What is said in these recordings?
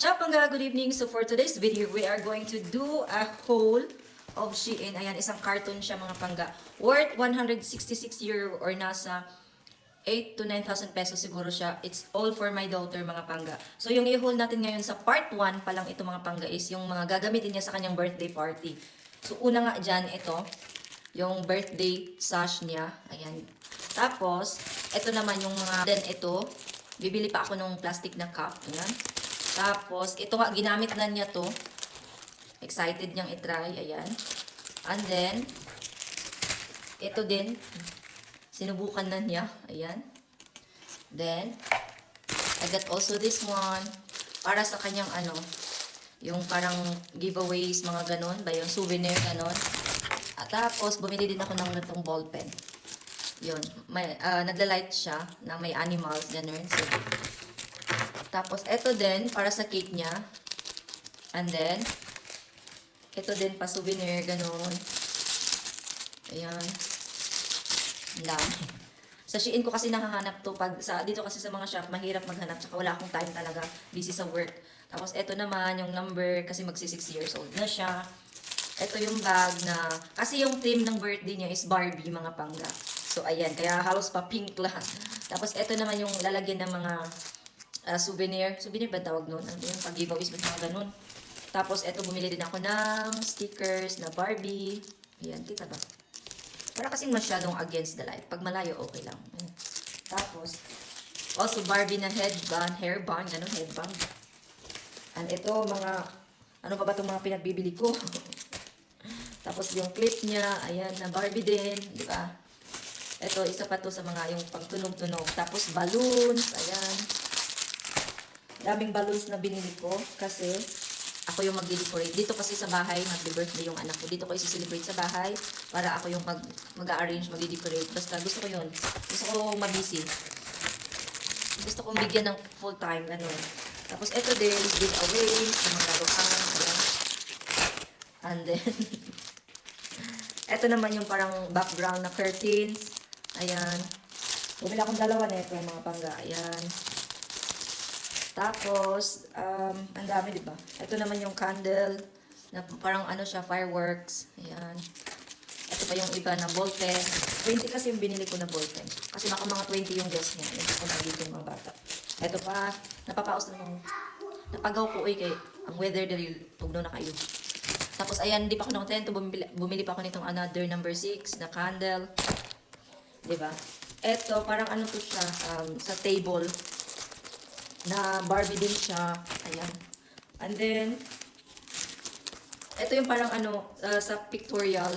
Ciao Pangga, good evening. So for today's video, we are going to do a haul of Shein. Ayan, isang carton siya mga Pangga. Worth 166 euro or nasa 8 to 9,000 pesos siguro siya. It's all for my daughter mga Pangga. So yung i-haul natin ngayon sa part 1 pa lang ito mga Pangga is yung mga gagamitin niya sa kanyang birthday party. So una nga dyan, ito. Yung birthday sash niya. Ayan. Tapos, ito naman yung mga, then ito, bibili pa ako ng plastic na cup. Ayan. Tapos, ito nga, ginamit na niya to. Excited niyang itry. Ayan. And then, ito din, sinubukan na niya. Ayan. Then, I got also this one, para sa kanyang ano, yung parang giveaways, mga ganon, ba yung souvenir, ganon. At tapos, bumili din ako ng ganitong ball pen. Yun. May, nagla-light siya na may animals, ganon. So, tapos, ito din, para sa cake niya. And then, ito din, pa souvenir, ganon. Ayan. Ang dami. Sa Shein ko kasi nakahanap to. Pag dito kasi sa mga shop, mahirap maghanap. Tsaka wala akong time talaga. Busy sa work. Tapos, ito naman, yung number, kasi magsi 6 years old na siya. Ito yung bag na, kasi yung theme ng birthday niya is Barbie, mga Pangga. So, ayan. Kaya halos pa pink lang. Tapos, ito naman yung lalagyan ng mga souvenir. Souvenir ba tawag nun? Ano yung pag-giveaways, mga ganun. Tapos, ito bumili din ako ng stickers na Barbie. Ayan, kita ba? Para kasing masyadong against the light. Pag malayo, okay lang. Ayan. Tapos, also Barbie na headband, hairband, ganun, headband. And ito, mga, ano pa ba itong mga pinagbibili ko? Tapos, yung clip niya, ayan, na Barbie din, di ba? Ito, isa pa to sa mga yung pagtunog-tunog. Tapos, balloons, ayan. Daming balloons na binili ko kasi ako yung mag-decorate. Dito kasi sa bahay, mag-birthday yung anak ko. Dito ko isi-celebrate sa bahay para ako yung mag-arrange, mag-decorate. Basta gusto ko yun. Gusto ko mabisi. Gusto kong bigyan ng full time, ganun. Tapos ito din, giveaway sa mga laruan. Ayan. And then, ito naman yung parang background na curtains. Ayan. Bumili akong dalawa na ito, mga Pangga. Ayan. Tapos, ang dami, diba? Ito naman yung candle, na parang ano siya, fireworks. Ayan. Ito pa yung iba na ball pen. 20 kasi yung binili ko na ball pen. Kasi baka mga 20 yung guess niya. Hindi ko nabili yung mga bata. Ito pa, napapaos na nung, napagaw ko, kay ang weather dahil tugno na kayo. Tapos, ayan, hindi pa ako nakatento. Bumili pa ako nitong another number 6 na candle. Diba? Ito, parang ano to siya, sa table. Na Barbie din siya. Ayan. And then, ito yung parang ano, sa pictorial.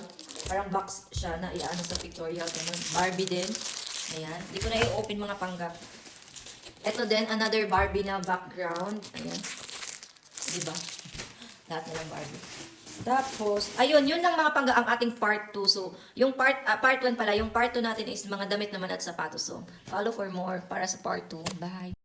Parang box siya na iaano sa pictorial. Ganun. Barbie din. Ayan. Hindi ko na i-open mga Pangga. Ito din, another Barbie na background. Ayan. Diba? Lahat na lang Barbie. Tapos, ayun, yun lang mga Pangga ang ating part 2. So, yung part 1 pala, yung part 2 natin is mga damit naman at sapatos. So, follow for more para sa part 2. Bye!